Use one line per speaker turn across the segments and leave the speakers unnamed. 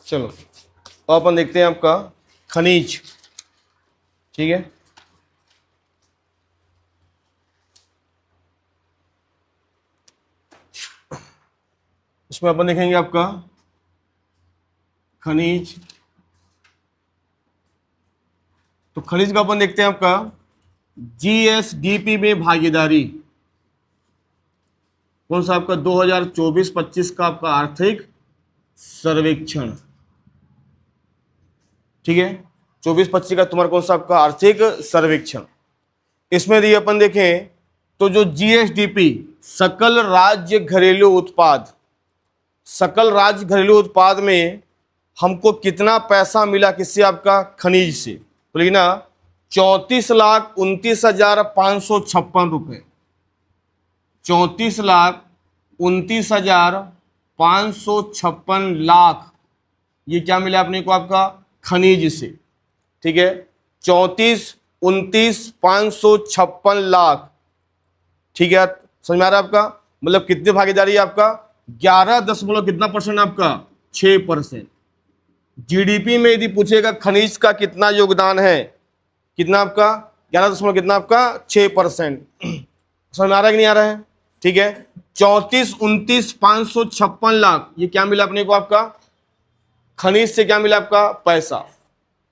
चलो तो अपन देखते हैं आपका खनिज। ठीक है, इसमें अपन देखेंगे आपका खनिज। तो खनिज का अपन देखते हैं आपका जीएसडीपी में भागीदारी कौन सा आपका 2024-25 का आपका आर्थिक सर्वेक्षण। ठीक है, 24-25 का तुम्हारा कौन सा आपका आर्थिक सर्वेक्षण। इसमें यदि अपन देखें तो जो जीएसडीपी सकल राज्य घरेलू उत्पाद, सकल राज्य घरेलू उत्पाद में हमको कितना पैसा मिला, किससे आपका खनिज से, तो लिखना 34,29,556 रुपए। 34,29,556 लाख, ये क्या मिला अपने को आपका खनिज से। ठीक है, 34,29,556 लाख। ठीक है, समझ में आ रहा है आपका, मतलब कितनी भागीदारी है आपका 11 दशमलव कितना परसेंट आपका 6%। जीडीपी में यदि पूछेगा खनिज का कितना योगदान है, कितना आपका 11 दशमलव कितना आपका 6%। समझ में आ रहा है कि नहीं आ रहा है। ठीक है, 34,29,556 लाख, ये क्या मिला अपने को आपका खनिज से, क्या मिला आपका पैसा।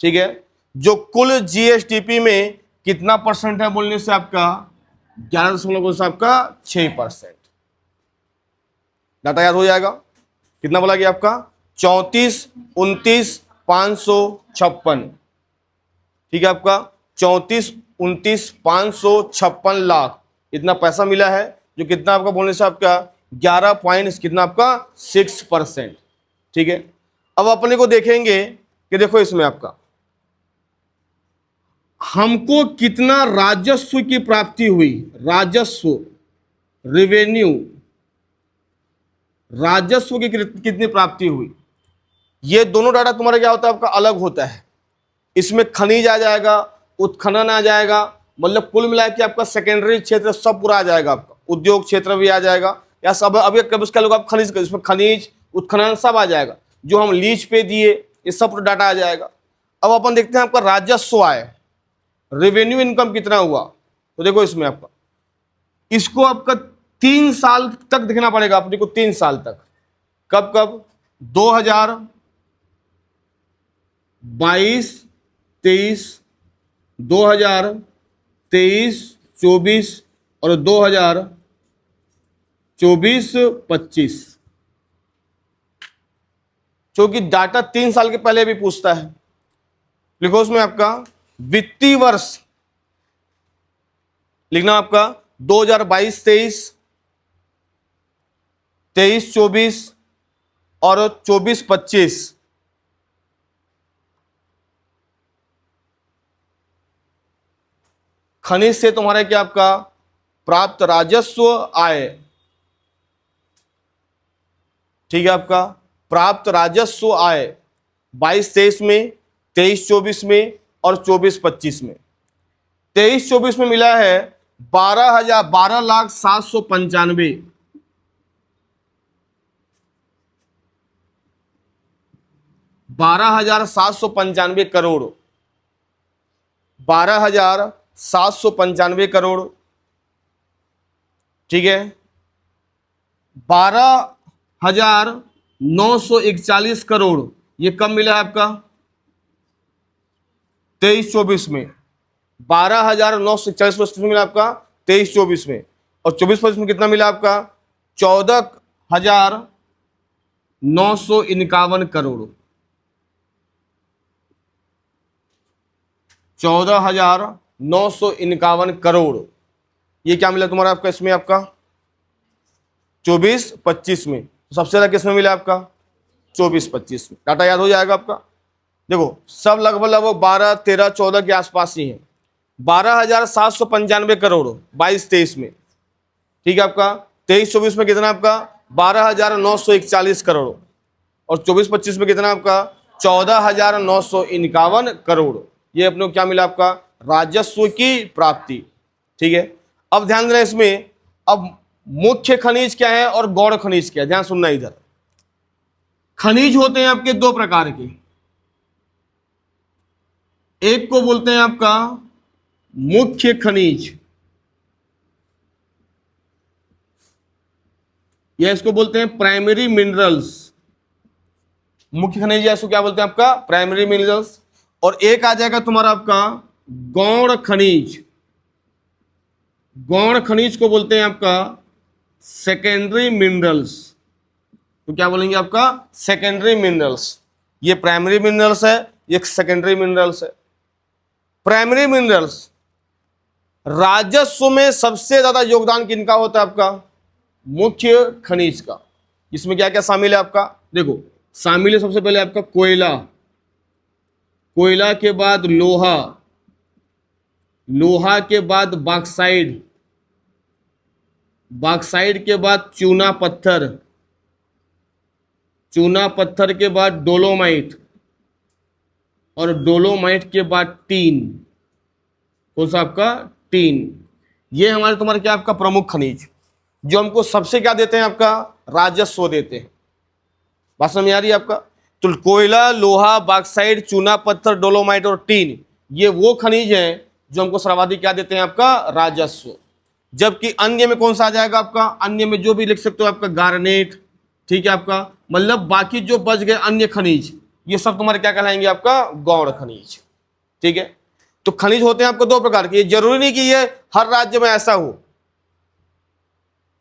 ठीक है, जो कुल जीएसडीपी में कितना परसेंट है बोलने से आपका 11.6%। डाटा याद हो जाएगा। कितना बोला गया आपका 34,29,556। ठीक है, आपका 34,29,556 लाख इतना पैसा मिला है, जो कितना आपका बोलने से आपका 11 पॉइंट कितना आपका 6%। ठीक है, अब अपने को देखेंगे कि देखो इसमें आपका हमको कितना राजस्व की प्राप्ति हुई, राजस्व रेवेन्यू, राजस्व की कितनी प्राप्ति हुई। ये दोनों डाटा तुम्हारा क्या होता है आपका अलग होता है। इसमें खनिज आ जाएगा, उत्खनन आ जाएगा, मतलब कुल मिला के आपका सेकेंडरी क्षेत्र सब पूरा आ जाएगा, आपका उद्योग क्षेत्र भी आ जाएगा, या सब अभी कब उसका लोग आप खनिज, इसमें खनिज उत्खनन सब आ जाएगा, जो हम लीज पे दिए ये सब डाटा आ जाएगा। अब अपन देखते हैं आपका राजस्व आय, रेवेन्यू इनकम कितना हुआ। तो देखो इसमें आपका इसको आपका 3 साल तक देखना पड़ेगा अपने को, 3 साल तक। कब कब 2022-23, 2023-24 और 2024-25, क्योंकि डाटा 3 साल के पहले भी पूछता है। लिखो उसमें आपका वित्तीय वर्ष लिखना आपका 2022-23, 23-24 और 24-25। खनिज से तुम्हारे क्या आपका प्राप्त राजस्व आय। ठीक है, आपका प्राप्त राजस्व आय 22-23 में, 23-24 में और 24-25 में। 23-24 में मिला है 12,0795, 12,795 करोड़, 12,795 करोड़। ठीक है, 12,941 करोड़ ये कब मिला है आपका 23-24 में। 12,941 मिला आपका 23-24 में, और 24-25 में कितना मिला आपका 14,951 करोड़, 14,951 करोड़। ये क्या मिला तुम्हारा आपका इसमें आपका 24-25 में। सबसे ज्यादा किसमें मिला आपका 24-25 में। डाटा याद हो जाएगा आपका। देखो सब लगभग लगभग 12, 13, 14 के आसपास ही है। 12,795 करोड़ 22-23 में। ठीक है, आपका 23-24 में कितना आपका 12,941 करोड़, और 24-25 में कितना आपका 14,951 करोड़। ये अपने को क्या मिला आपका राजस्व की प्राप्ति। ठीक है, अब ध्यान देना इसमें, अब मुख्य खनिज क्या है और गौण खनिज क्या है, ध्यान सुनना इधर। खनिज होते हैं आपके दो प्रकार के, एक को बोलते हैं आपका मुख्य खनिज, या इसको बोलते हैं प्राइमरी मिनरल्स। मुख्य खनिज या इसको क्या बोलते हैं आपका प्राइमरी मिनरल्स। और एक आ जाएगा तुम्हारा आपका गौण खनिज। गौण खनिज को बोलते हैं आपका सेकेंडरी मिनरल्स। तो क्या बोलेंगे आपका सेकेंडरी मिनरल्स। ये प्राइमरी मिनरल्स है, ये सेकेंडरी मिनरल्स है। प्राइमरी मिनरल्स राजस्व में सबसे ज्यादा योगदान किनका होता है आपका मुख्य खनिज का। इसमें क्या क्या शामिल है आपका देखो, शामिल है सबसे पहले आपका कोयला, कोयला के बाद लोहा, लोहा के बाद बॉक्साइट, बॉक्साइट के बाद चूना पत्थर, चूना पत्थर के बाद डोलोमाइट, और डोलोमाइट के बाद टीन। कौन सा आपका टीन। ये हमारे तुम्हारे क्या आपका प्रमुख खनिज जो हमको सबसे क्या देते हैं आपका राजस्व देते हैं। बात समझ आ रही है आपका। तो कोयला, लोहा, बॉक्साइट, चूना पत्थर, डोलोमाइट और टीन ये वो खनिज हैं जो हमको सर्वाधिक क्या देते हैं आपका राजस्व। जबकि अन्य में कौन सा आ जाएगा आपका, अन्य में जो भी लिख सकते हो आपका गार्नेट, ठीक है आपका, मतलब बाकी जो बच गए अन्य खनिज ये सब तुम्हारे क्या कहलाएंगे आपका गौण खनिज। ठीक है। तो खनिज होते हैं आपको दो प्रकार के, ये जरूरी नहीं कि ये हर राज्य में ऐसा हो।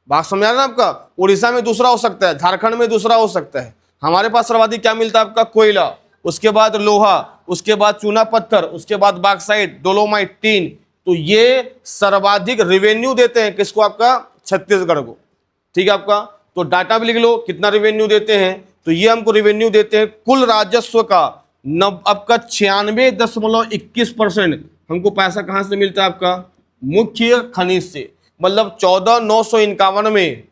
बात समझ आ रहा है आपका। उड़ीसा में दूसरा हो सकता है, झारखंड में दूसरा हो सकता है। हमारे पास सर्वाधिक क्या मिलता है आपका कोयला, उसके बाद लोहा, उसके बाद चूना पत्थर, उसके बाद बॉक्साइट, डोलोमाइट, टीन। तो ये सर्वाधिक रेवेन्यू देते हैं किसको आपका छत्तीसगढ़ को। ठीक है आपका। तो डाटा भी लिख लो कितना रेवेन्यू देते हैं। तो ये हमको रेवेन्यू देते हैं कुल राजस्व का आपका 96.21% हमको पैसा कहां से मिलता है आपका मुख्य खनिज से। मतलब 14,951 में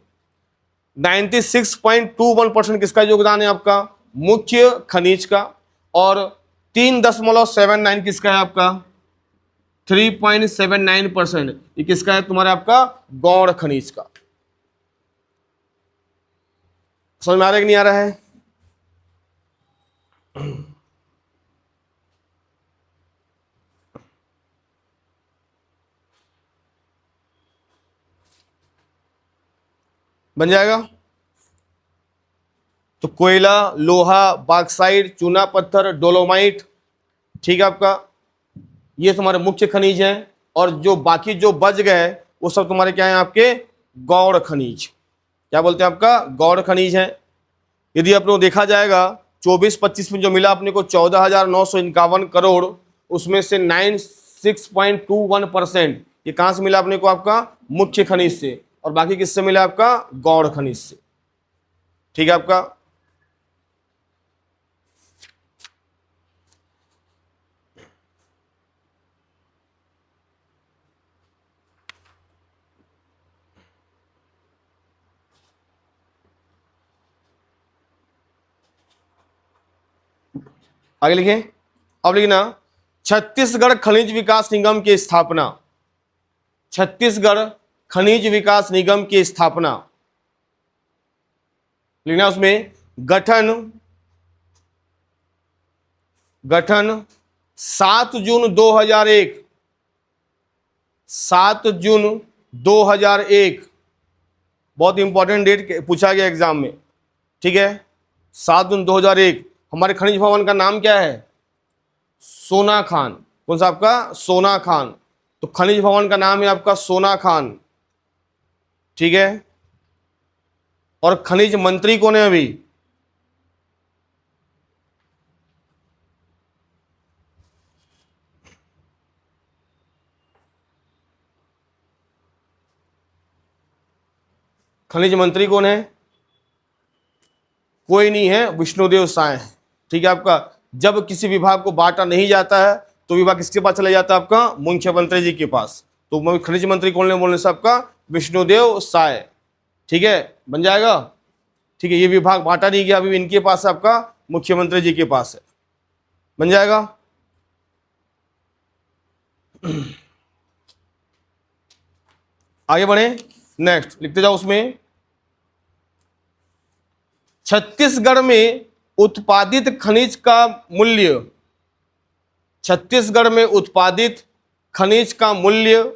96.21% किसका योगदान है आपका मुख्य खनिज का, और 3.79 किसका है आपका 3.79% ये किसका है तुम्हारे आपका गौण खनिज का। समझ में आ रहा है कि नहीं आ रहा है। बन जाएगा। तो कोयला, लोहा, बॉक्साइट, चूना पत्थर, डोलोमाइट, ठीक है आपका, ये तुम्हारे मुख्य खनिज हैं। और जो बाकी जो बच गए वो सब तुम्हारे क्या हैं आपके गौण खनिज। क्या बोलते हैं आपका गौण खनिज है। यदि अपने को देखा जाएगा 24-25 में जो मिला अपने को 14,951 करोड़, उसमें से 96.21% ये कहां से मिला अपने को आपका मुख्य खनिज से, और बाकी किससे मिला आपका गौण खनिज से। ठीक है आपका। आगे लिखें। अब लिखना छत्तीसगढ़ खनिज विकास निगम की स्थापना। छत्तीसगढ़ खनिज विकास निगम की स्थापना लिखना। उसमें गठन 7 जून 2001, 7 जून 2001 बहुत इंपॉर्टेंट डेट पूछा गया एग्जाम में। ठीक है 7 जून 2001। हमारे खनिज भवन का नाम क्या है सोना खान। कौन सा आपका सोना खान। तो खनिज भवन का नाम है आपका सोना खान। ठीक है। और खनिज मंत्री कौन है अभी खनिज मंत्री कौन है कोई नहीं है विष्णुदेव साय है। ठीक है आपका। जब किसी विभाग को बांटा नहीं जाता है तो विभाग किसके पास चला जाता है आपका मुख्यमंत्री जी के पास। तो खनिज मंत्री कौन बोलने से आपका विष्णुदेव साय। ठीक है बन जाएगा। ठीक है ये विभाग बांटा नहीं गया अभी इनके पास है आपका मुख्यमंत्री जी के पास है। बन जाएगा। आगे बढ़े नेक्स्ट लिखते जाओ। उसमें छत्तीसगढ़ में उत्पादित खनिज का मूल्य, छत्तीसगढ़ में उत्पादित खनिज का मूल्य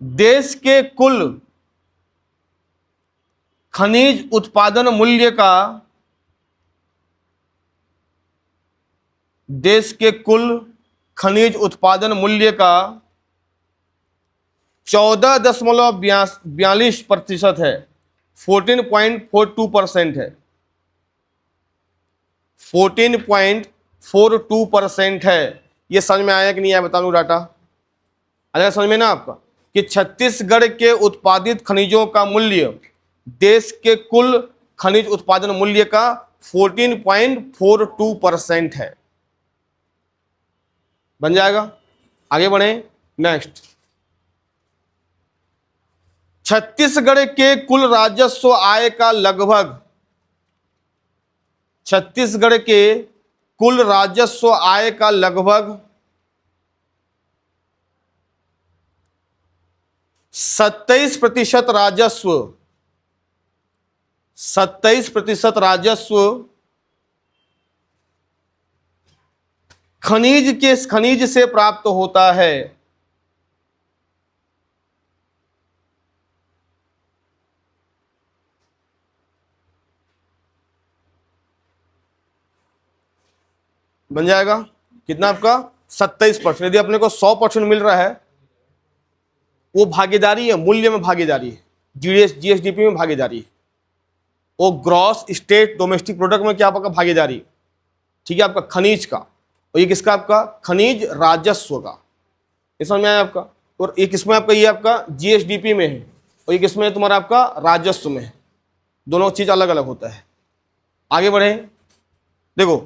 देश के कुल खनिज उत्पादन मूल्य का, देश के कुल खनिज उत्पादन मूल्य का 14.42% है, 14.42% है, 14.42% है। ये समझ में आया कि नहीं आया बता दूं डाटा? आया समझ में ना आपका कि छत्तीसगढ़ के उत्पादित खनिजों का मूल्य देश के कुल खनिज उत्पादन मूल्य का 14.42% है। बन जाएगा? आगे बढ़े नेक्स्ट। छत्तीसगढ़ के कुल राजस्व आय का लगभग, छत्तीसगढ़ के कुल राजस्व आय का लगभग 27% राजस्व, 27% राजस्व खनिज से प्राप्त होता है। बन जाएगा कितना आपका? 27%। यदि अपने को 100% मिल रहा है, वो भागीदारी है, मूल्य में भागीदारी है, जीएसडीपी में भागीदारी है, वो ग्रॉस स्टेट डोमेस्टिक प्रोडक्ट में क्या आपका भागीदारी, ठीक है, आपका खनिज का। और ये किसका? आपका खनिज राजस्व का। ये समझ में आया आपका? और ये किसमें आपका? ये आपका जीएसडीपी में है, और ये किसमें है तुम्हारा? आपका राजस्व में है। दोनों चीज अलग अलग होता है। आगे बढ़े, देखो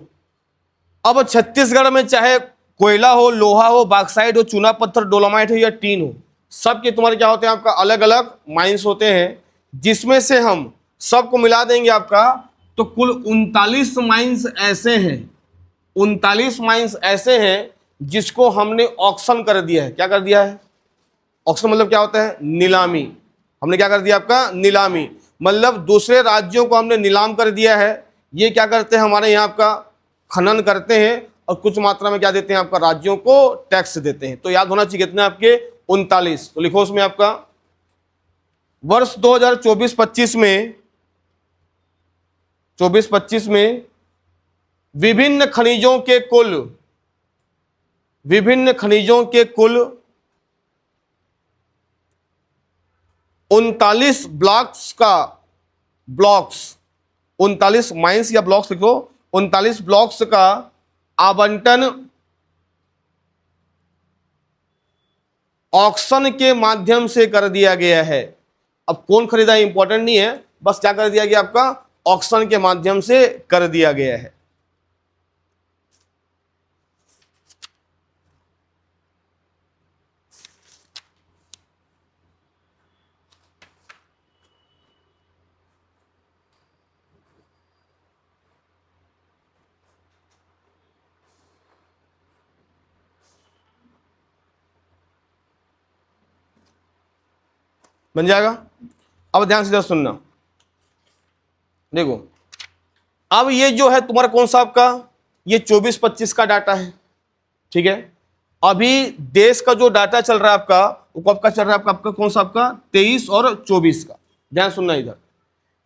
अब छत्तीसगढ़ में चाहे कोयला हो, लोहा हो, बॉक्साइट हो, चूना पत्थर, डोलोमाइट हो या टीन हो, सबके तुम्हारे क्या होते हैं? आपका अलग अलग माइंस होते हैं, जिसमें से हम सबको मिला देंगे आपका तो कुल 39 माइंस ऐसे हैं, 39 माइंस ऐसे हैं जिसको हमने ऑक्शन कर दिया है। क्या कर दिया है? ऑक्शन मतलब क्या होता है? नीलामी। हमने क्या कर दिया? आपका नीलामी, मतलब दूसरे राज्यों को हमने नीलाम कर दिया है। ये क्या करते हैं? हमारे यहाँ आपका खनन करते हैं और कुछ मात्रा में क्या देते हैं? आपका राज्यों को टैक्स देते हैं। तो याद होना चाहिए कितने आपके? 39। तो लिखो उसमें आपका वर्ष 2024-25 में, 24-25 में विभिन्न खनिजों के कुल 39 ब्लॉक्स 39 माइंस या ब्लॉक्स लिखो, 39 ब्लॉक्स का आवंटन ऑक्शन के माध्यम से कर दिया गया है। अब कौन खरीदा है इंपॉर्टेंट नहीं है, बस क्या कर दिया गया? आपका ऑक्शन के माध्यम से कर दिया गया है। बन जाएगा? अब ध्यान से सुनना, देखो अब ये जो है तुम्हारा कौन सा आपका? ये 24-25 का डाटा है, ठीक है। अभी देश का जो डाटा चल रहा है आपका, वो कब का चल रहा है? आपका कौन सा? आपका 23 और 24 का। ध्यान सुनना इधर।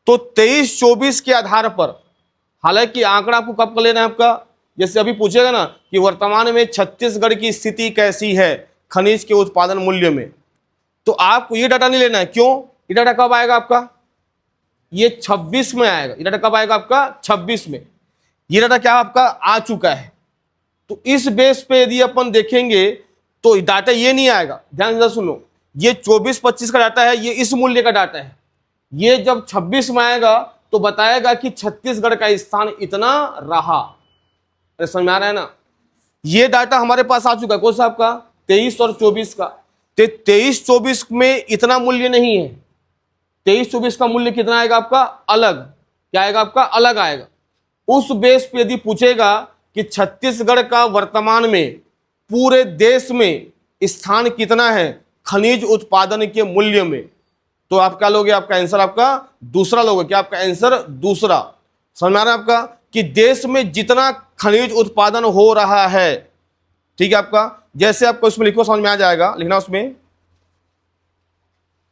तो 23-24 के आधार पर, हालांकि आंकड़ा आपको कब का लेना है आपका? जैसे अभी पूछेगा ना कि वर्तमान में छत्तीसगढ़ की स्थिति कैसी है खनिज के उत्पादन मूल्य में, तो आपको ये डाटा नहीं लेना है। क्यों? ये डाटा कब आएगा आपका? ये 26 में आएगा। ये डाटा कब आएगा आपका? 26 में। ये डाटा क्या आपका आ चुका है। तो इस बेस पे यदि अपन देखेंगे तो डाटा ये नहीं आएगा। ध्यान से सुनो, ये 24-25 का डाटा है, ये इस मूल्य का डाटा है। ये जब 26 में आएगा तो बताएगा कि छत्तीसगढ़ का स्थान इतना रहा। अरे समझ में आ रहा है ना? ये डाटा हमारे पास आ चुका है। कौन सा आपका? 23 और 24 का। 23-24 में इतना मूल्य नहीं है। 23-24 का मूल्य कितना आएगा आपका? अलग। क्या आएगा आपका? अलग आएगा। उस बेस पे यदि पूछेगा कि छत्तीसगढ़ का वर्तमान में पूरे देश में स्थान कितना है खनिज उत्पादन के मूल्य में, तो आप क्या लोगे, आपका आंसर आपका दूसरा लोगे। क्या आपका आंसर दूसरा। समझ में आ रहा है आपका कि देश में जितना खनिज उत्पादन हो रहा है, ठीक है आपका, जैसे आपको इसमें लिखो, समझ में आ जाएगा, लिखना उसमें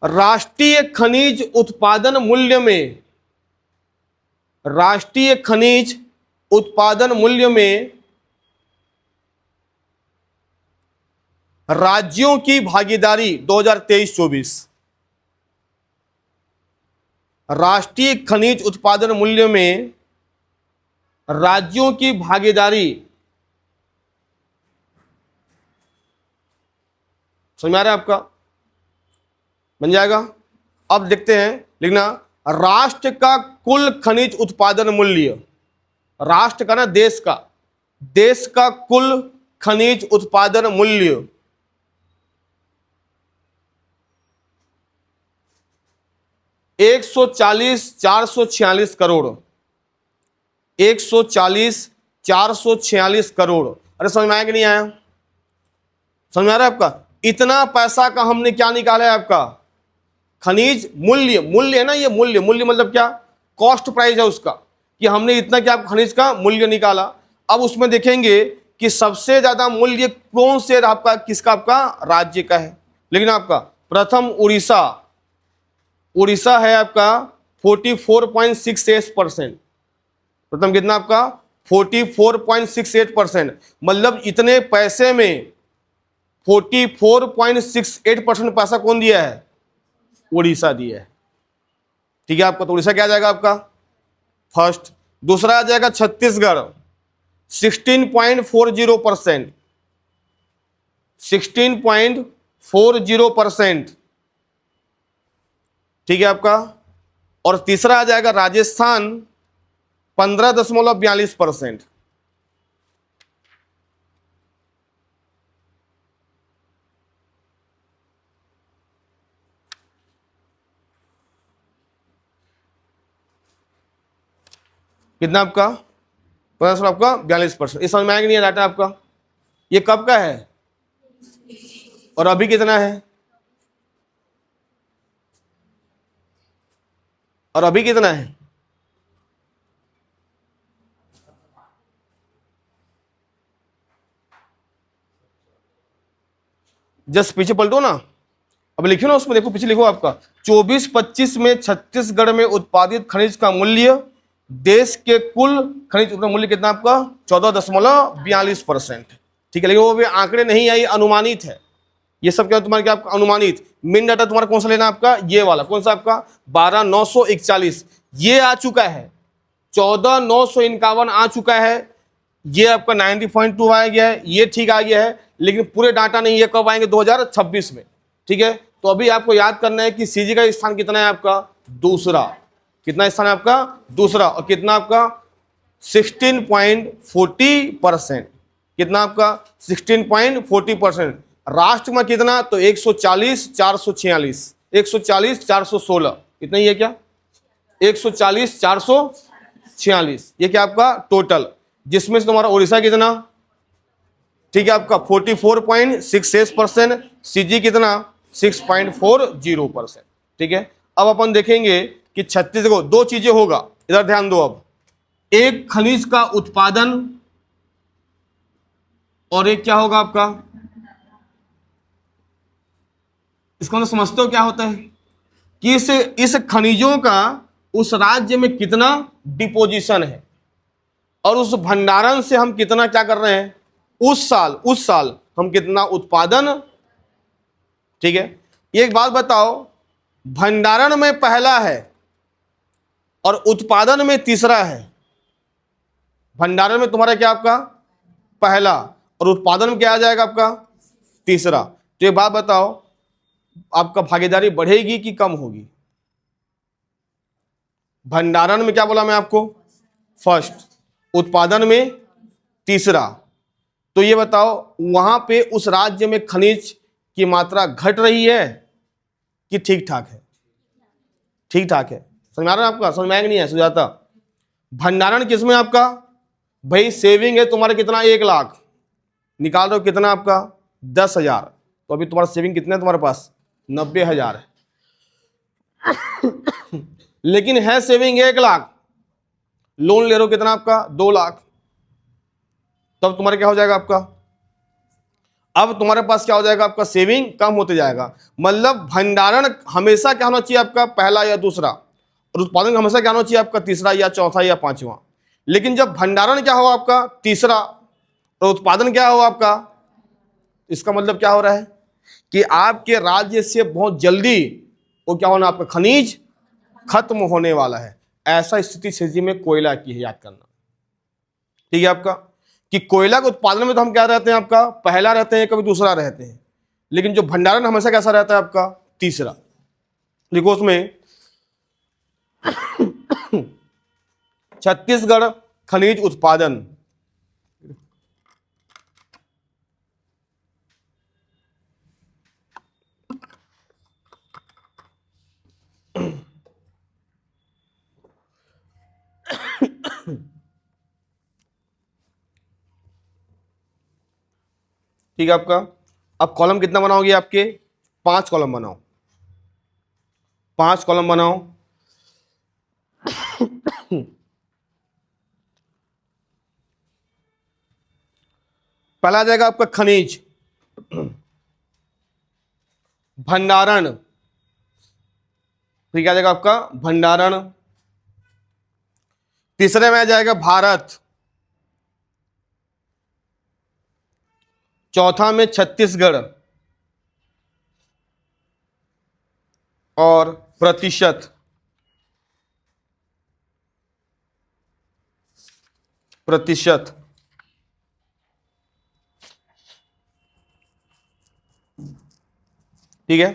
राष्ट्रीय खनिज उत्पादन मूल्य में, राष्ट्रीय खनिज उत्पादन मूल्य में राज्यों की भागीदारी 2023-24, राष्ट्रीय खनिज उत्पादन मूल्य में राज्यों की भागीदारी, समझ में आ रहा है आपका, बन जाएगा। अब देखते हैं, लिखना राष्ट्र का कुल खनिज उत्पादन मूल्य, राष्ट्र का ना, देश का, देश का कुल खनिज उत्पादन मूल्य 140,446 करोड़, 140,446 करोड़। अरे समझ में आया कि नहीं आया? समझ में आ रहा है आपका? इतना पैसा का हमने क्या निकाला है आपका खनिज मूल्य, मूल्य है ना ये, मूल्य, मूल्य मतलब क्या, कॉस्ट प्राइस है उसका, कि हमने इतना क्या खनिज का मूल्य निकाला। अब उसमें देखेंगे कि सबसे ज्यादा मूल्य कौन से आपका, किसका, आपका राज्य का है। लेकिन आपका प्रथम उड़ीसा, उड़ीसा है आपका 44.68%। प्रथम कितना आपका 44.68%, मतलब इतने पैसे में 44.68% पैसा कौन दिया है, उड़ीसा दिया है। ठीक है आपका, तो उड़ीसा क्या आ जाएगा आपका फर्स्ट। दूसरा आ जाएगा छत्तीसगढ़ 16.40%, 16.40%, ठीक है आपका। और तीसरा आ जाएगा राजस्थान 15.42%। कितना आपका 15 आपका 42%। ये समझ में आएगा नहीं है डाटा आपका, ये कब का है और अभी कितना है, और अभी कितना है, जस्ट पीछे पलटो ना, अब लिखो ना उसमें, देखो पीछे लिखो आपका 24-25 में छत्तीसगढ़ में उत्पादित खनिज का मूल्य देश के कुल खनिज मूल्य कितना आपका 14.42%। ठीक है, लेकिन वो भी आंकड़े नहीं आई, अनुमानित है ये सब। क्या तुम्हारे क्या आपका अनुमानित, मेन डाटा तुम्हारा कौन सा लेना आपका, ये वाला कौन सा आपका 12,941 ये आ चुका है, 14,951 आ चुका है, ये आपका 90.2 आ गया है, ये ठीक आ गया है, लेकिन पूरे डाटा नहीं, ये कब आएंगे 2026 में। ठीक है, तो अभी आपको याद करना है कि सीजी का स्थान कितना है आपका दूसरा, कितना स्थान है आपका दूसरा, और कितना आपका 16.40%, कितना आपका 16.40%। राष्ट्र में कितना, तो 140,446, 140,416, कितना ही है क्या 140,446, ये क्या आपका टोटल, जिसमें से तुम्हारा उड़ीसा कितना, ठीक है आपका 44.66%, सीजी कितना 6.40%। ठीक है, अब अपन देखेंगे कि छत्तीसगढ़ दो चीजें होगा, इधर ध्यान दो। अब एक खनिज का उत्पादन और एक क्या होगा आपका, इसका मतलब समझते हो क्या होता है कि इस खनिजों का उस राज्य में कितना डिपोजिशन है और उस भंडारण से हम कितना क्या कर रहे हैं, उस साल हम कितना उत्पादन। ठीक है, एक बात बताओ, भंडारण में पहला है और उत्पादन में तीसरा है। भंडारण में तुम्हारा क्या आपका पहला और उत्पादन में क्या आ जाएगा आपका तीसरा। तो ये बात बताओ, आपका भागीदारी बढ़ेगी कि कम होगी। भंडारण में क्या बोला मैं आपको फर्स्ट, उत्पादन में तीसरा। तो ये बताओ वहां पे उस राज्य में खनिज की मात्रा घट रही है कि ठीक ठाक है, ठीक ठाक है। समझ आ रहा है आपका, समझ में आएगा नहीं है सुजाता। भंडारण किसमें आपका भाई सेविंग है तुम्हारा कितना 1 लाख, निकाल रहे हो कितना आपका 10,000, तो अभी तुम्हारा सेविंग कितना है तुम्हारे पास 90,000 है। लेकिन है सेविंग 1 लाख, लोन ले रहे हो कितना आपका 2 लाख, तब तुम्हारा क्या हो जाएगा आपका, अब तुम्हारे पास क्या हो जाएगा आपका सेविंग कम होते जाएगा। मतलब भंडारण हमेशा क्या होना चाहिए आपका पहला या दूसरा, और उत्पादन हमेशा क्या होना चाहिए आपका तीसरा या चौथा या पांचवा। लेकिन जब भंडारण क्या हो आपका तीसरा और उत्पादन क्या हो आपका, इसका मतलब क्या हो रहा है कि आपके राज्य से बहुत जल्दी वो क्या होना आपका खनिज खत्म होने वाला है। ऐसा स्थिति सेजी में कोयला की है, याद करना। ठीक है आपका, कि कोयला के उत्पादन में तो हम क्या रहते हैं आपका पहला रहते हैं, कभी दूसरा रहते हैं, लेकिन जो भंडारण हमेशा कैसा रहता है आपका तीसरा। देखो उसमें छत्तीसगढ़ खनिज उत्पादन, ठीक है आपका। अब कॉलम कितना बनाओगे आपके 5 कॉलम बनाओ, 5 कॉलम बनाओ। पहला आ जाएगा आपका खनिज भंडारण, ठीक है आ जाएगा आपका भंडारण। तीसरे में आ जाएगा भारत, चौथा में छत्तीसगढ़ और प्रतिशत, प्रतिशत ठीक है।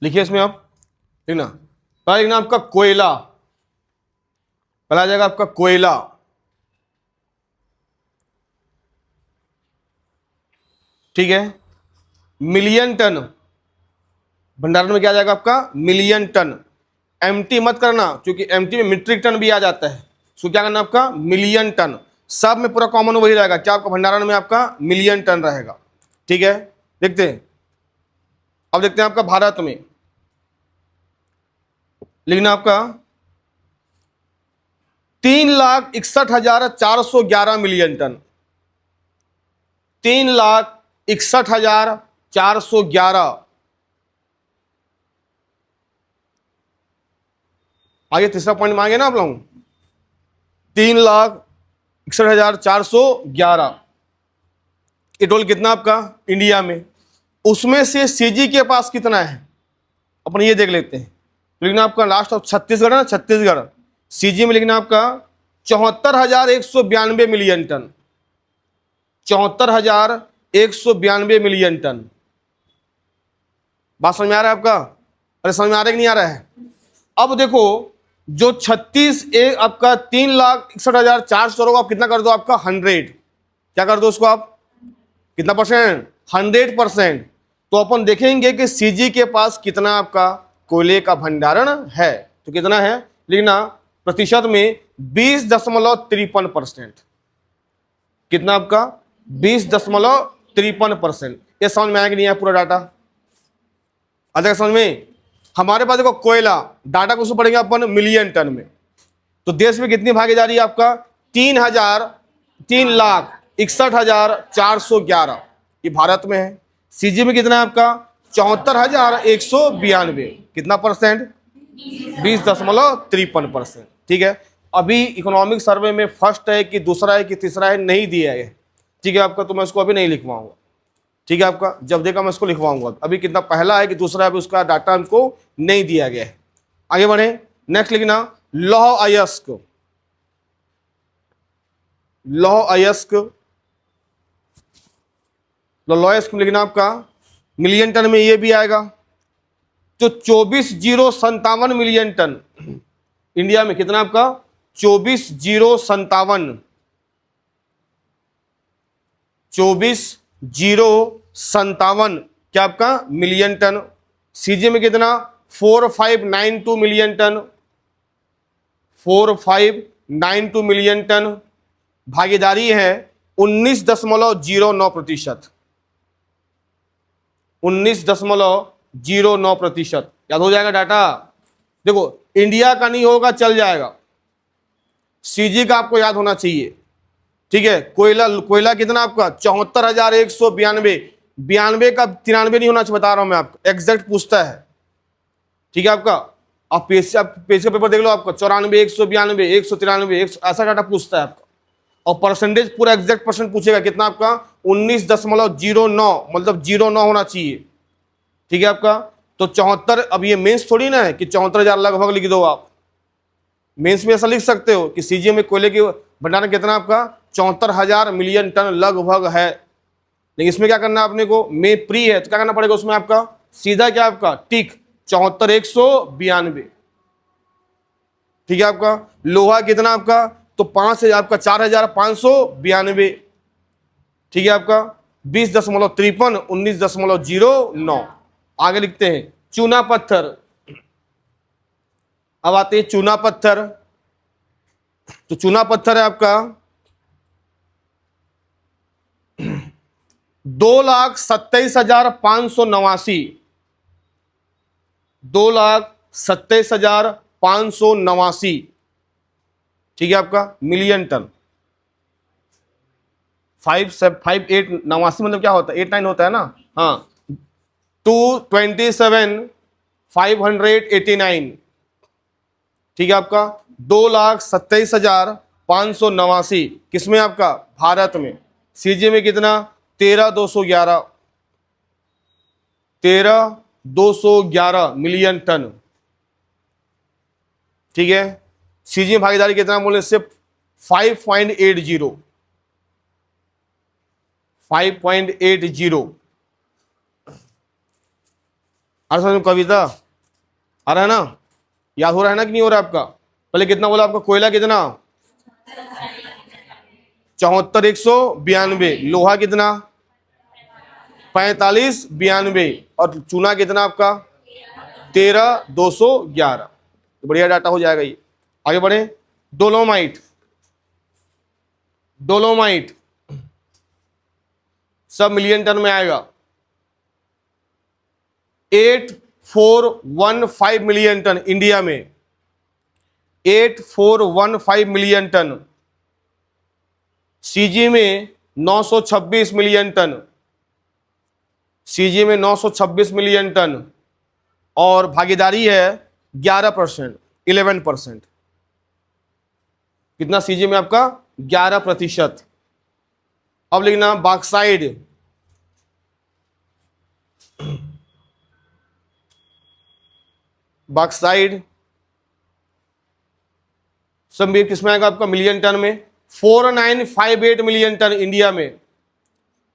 लिखिए इसमें आप लिखना, पहला लिखना आपका कोयला, पहला आ जाएगा आपका कोयला, ठीक है। मिलियन टन, भंडारण में क्या आ जाएगा आपका मिलियन टन। एमटी मत करना, क्योंकि एमटी में मीट्रिक टन भी आ जाता है, सो क्या करना आपका मिलियन टन। सब में पूरा कॉमन वही रहेगा, क्या आपका भंडारण में आपका मिलियन टन रहेगा, ठीक है। देखते हैं, अब देखते हैं आपका भारत में लिखना आपका 3,61,411 मिलियन टन, 3,61,411। आगे तीसरा पॉइंट मांगे ना आप लोग, 3,61,411 ये टोल कितना आपका इंडिया में। उसमें से सीजी के पास कितना है अपन ये देख लेते हैं। तो लिखना आपका लास्ट ऑफ छत्तीसगढ़ है ना, छत्तीसगढ़ सीजी में लिखना आपका 74,192 मिलियन टन, 74,192 मिलियन टन। बात समझ में आ रहा है आपका, अरे समझ में आ रहा है कि नहीं आ रहा है। अब देखो जो 36 एक आपका 3,61,400 होगा, आप कितना कर दो आपका 100, क्या कर दो उसको आप कितना परसेंट 100%। तो अपन देखेंगे कि सीजी के पास कितना आपका कोयले का भंडारण है, तो कितना है लिखना प्रतिशत में 20.53%, कितना आपका 20.53%। ये समझ में आया कि नहीं आया पूरा डाटा, अच्छा समझ में। हमारे पास देखो कोयला डाटा को पढ़ेंगे अपन मिलियन टन में, तो देश में कितनी भागीदारी है आपका 3,61,411 ये भारत में है। सीजी में कितना है आपका 74,192, कितना परसेंट 20.53%, ठीक है। अभी इकोनॉमिक सर्वे में फर्स्ट है कि दूसरा है कि तीसरा है नहीं दिया है, ठीक है आपका, तो मैं इसको अभी नहीं लिखवाऊंगा, ठीक है आपका, जब देखा मैं इसको लिखवाऊंगा। अभी कितना पहला है कि दूसरा है, अभी उसका डाटा हमको नहीं दिया गया है। आगे बढ़े, नेक्स्ट लिखना लौह अयस्क, लौह अयस्क, लौह अयस्क में लिखना आपका मिलियन टन में ये भी आएगा, जो 24,057 मिलियन टन इंडिया में कितना आपका 24,057, 24,057 क्या आपका मिलियन टन। सीजी में कितना 4,592 मिलियन टन, 4,592 मिलियन टन। भागीदारी है 19.09%, 19.09%। याद हो जाएगा डाटा, देखो इंडिया का नहीं होगा चल जाएगा, सीजी का आपको याद होना चाहिए। ठीक है, कोयला कोयला कितना आपका 74,192, 92 का 93 नहीं होना चाहिए, बता रहा हूं मैं आपको, एग्जैक्ट पूछता है। ठीक है आपका, आप पेज का पेपर देख लो, आपका 94, 192, 193, ऐसा डाटा पूछता है आपका। और परसेंटेज पूरा एग्जैक्ट परसेंट पूछेगा, कितना आपका 19.09, मतलब 09 होना चाहिए। ठीक है आपका, तो 74, अब ये मेंस थोड़ी ना है कि 74,000 लगभग लिख दो आप, मेंस में ऐसा लिख सकते हो कि सीजीएम में कोयले की भंडारण कितना आपका 74,000 मिलियन टन लगभग है। लेकिन इसमें क्या करना है आपने को, में प्री है तो क्या करना पड़ेगा उसमें आपका, सीधा क्या आपका टिक 74,192। ठीक है आपका, लोहा कितना आपका, तो 5,000 आपका 4,592। ठीक है आपका 20.53, 19.09। आगे लिखते हैं चूना पत्थर। अब आते हैं चूना पत्थर। तो चूना पत्थर है आपका 2,27,589, 2,27,589। ठीक है आपका मिलियन टन। 5,8 89 मतलब क्या होता है, 89 होता है ना, हाँ। 227,589। ठीक है आपका 2,27,589 किसमें आपका, भारत में। सीजी में कितना 13,211, 13,211 मिलियन टन। ठीक है, सीजी में भागीदारी कितना बोले, सिर्फ 5.80, 5.80। और समझ में कविता आ रहा है ना, याद हो रहा है ना कि नहीं हो रहा है आपका। पहले कितना बोला आपका, कोयला कितना 74,192, लोहा कितना 45,92, और चूना कितना आपका 13,211। तो बढ़िया डाटा हो जाएगा ये। आगे बढ़े, डोलोमाइट। डोलोमाइट सब मिलियन टन में आएगा, 8,415 मिलियन टन इंडिया में, 8,415 मिलियन टन। सीजी में 926 मिलियन टन, सीजी में 926 मिलियन टन, और भागीदारी है 11%, 11%। कितना सीजी में आपका 11%। अब लिखना बॉक्साइड। बॉक्साइड सब किसमें आएगा आपका, मिलियन टन में। 4,958 मिलियन टन इंडिया में,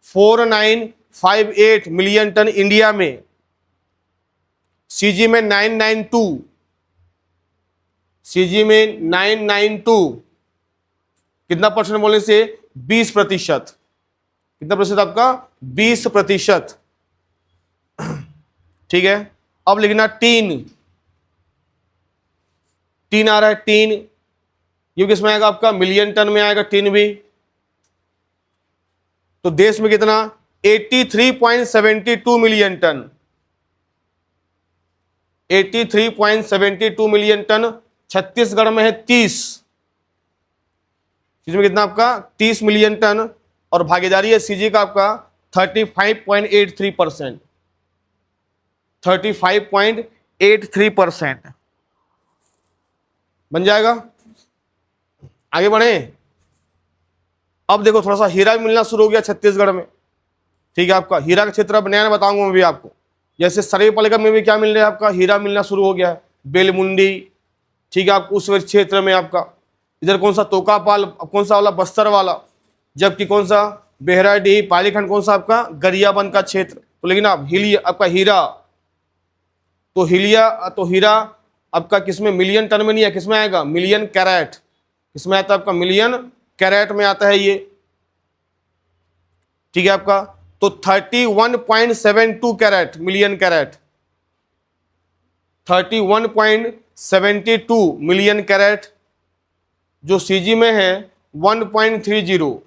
4,958 मिलियन टन इंडिया में। सीजी में 992, सीजी में 992। कितना परसेंट बोलने से, 20%। कितना प्रतिशत आपका, 20%। ठीक है, अब लिखना टीन। टीन आ रहा है, टीन ये किसमें आएगा आपका, मिलियन टन में आएगा टीन भी। तो देश में कितना 83.72 million ton, 83.72 million ton. Chhattisgarh में है 30, इसमें कितना आपका 30 मिलियन टन, और भागीदारी है सीजी का आपका 35.83%, 35.83% बन जाएगा। आगे बढ़े, अब देखो थोड़ा सा हीरा भी मिलना शुरू हो गया छत्तीसगढ़ में। ठीक है आपका हीरा का क्षेत्र अब नया बताऊंगा मैं भी आपको। जैसे सरायपालिका में भी क्या मिल रहा है आपका, हीरा मिलना शुरू हो गया है, बेलमुंडी। ठीक है, आपको उस क्षेत्र में आपका इधर कौन सा, तोकापाल, कौन सा वाला, बस्तर वाला। जबकि कौन सा, बेहराडीह, पालीखंड कौन सा आपका, गरियाबंद का क्षेत्र। तो लेकिन आप आपका हीरा, तो हीरा आपका किसमें, मिलियन टन में नहीं है, किसमें आएगा, मिलियन कैरेट। किसमें आता है आपका, मिलियन कैरेट में आता है ये। ठीक है आपका, तो 31.72 carat, million carat, 31.72 million carat. जो सीजी में है 1.30,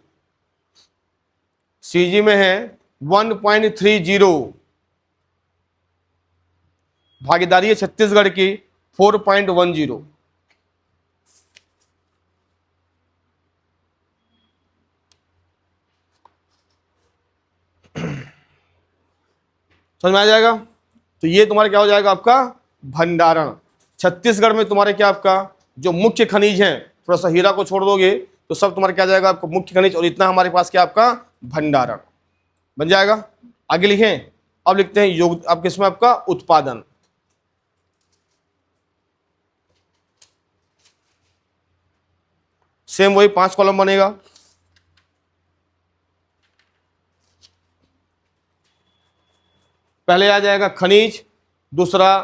सीजी में है 1.30। भागीदारी है छत्तीसगढ़ की 4.10। समझ में आ जाएगा। तो ये तुम्हारा क्या हो जाएगा आपका भंडारण। छत्तीसगढ़ में तुम्हारे क्या आपका जो मुख्य खनिज है, थोड़ा सा हीरा को छोड़ दोगे तो सब तुम्हारा क्या जाएगा आपका मुख्य खनिज, और इतना हमारे पास क्या आपका भंडारण बन जाएगा। आगे लिखें, अब लिखते हैं योग, अब किसमें आपका उत्पादन। सेम वही 5 कॉलम बनेगा। पहले आ जाएगा खनिज, दूसरा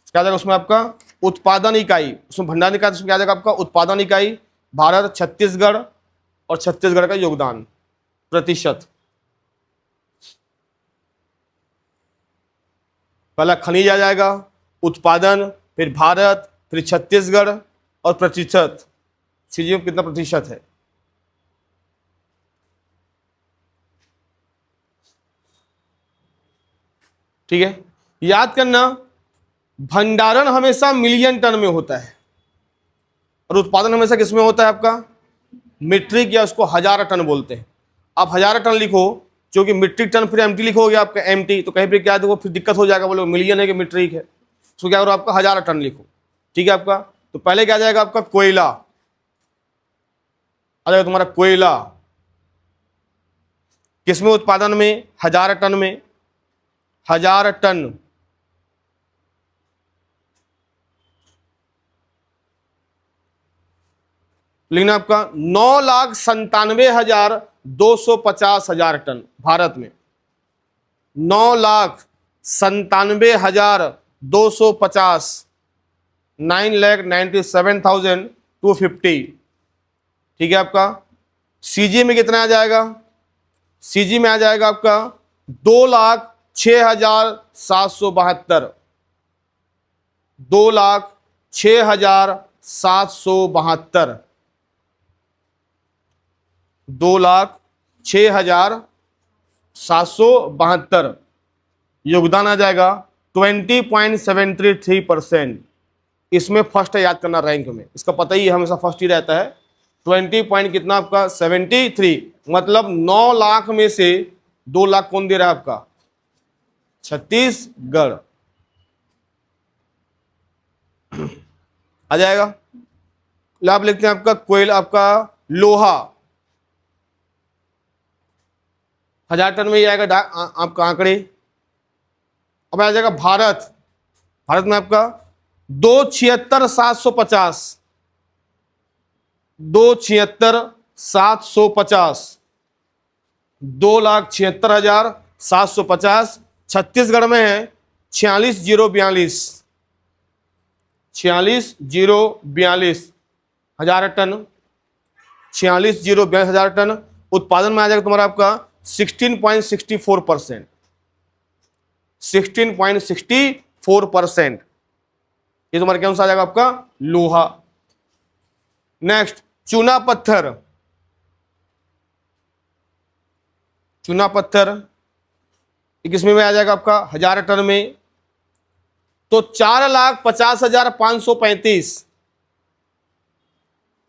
क्या जाएगा उसमें आपका उत्पादन इकाई, उसमें भंडारण इकाई, उसमें क्या जाएगा आपका उत्पादन इकाई, भारत, छत्तीसगढ़ और छत्तीसगढ़ का योगदान प्रतिशत। पहला खनिज आ जाएगा, उत्पादन, फिर भारत, फिर छत्तीसगढ़ और प्रतिशत, चीजों में कितना प्रतिशत है। ठीक है, याद करना भंडारण हमेशा मिलियन टन में होता है और उत्पादन हमेशा किसमें होता है आपका मीट्रिक, या उसको हजार टन बोलते हैं। आप 1000 टन लिखो, क्योंकि मीट्रिक टन फिर एमटी लिखोगे आपका एमटी, तो कहीं पे क्या देखो फिर दिक्कत हो जाएगा, बोलो मिलियन है कि मीट्रिक है, तो क्या करो आपका 1000 टन लिखो। ठीक है आपका, तो पहले क्या जाएगा आपका कोयला आ जाएगा तुम्हारा, कोयला किसमें उत्पादन में 1000 टन में, 1000 टन। लिखना आपका 9,97,250 टन भारत में, 9,97,250, 9,97,250। ठीक है आपका। सीजी में कितना आ जाएगा, सीजी में आ जाएगा आपका 2,06,772, 2,06,772, 2,06,772 योगदान आ जाएगा 20.733%। इसमें फर्स्ट है, याद करना रैंक में, इसका पता ही है हमेशा फर्स्ट ही रहता है। 20 पॉइंट कितना आपका 73, मतलब 9 लाख में से 2 लाख कौन दे रहा है आपका छत्तीसगढ़। आ जाएगा। लाभ लिखते हैं आपका कोयला, आपका लोहा 1000 टन में ही आएगा आपका आंकड़े। अब आ जाएगा भारत, भारत में आपका 2,76,750, 2,76,750, 2,76,750। छत्तीसगढ़ में है 46,042, 46,042 हजार टन, 46,042 हजार टन। उत्पादन में आ जाएगा तुम्हारा आपका 16.64%, 16.64%। ये तुम्हारे क्या अनुसार आ जाएगा आपका लोहा। नेक्स्ट चूना पत्थर, चूना पत्थर किसमें में आ जाएगा आपका 1000 टन में, तो 4,50,535,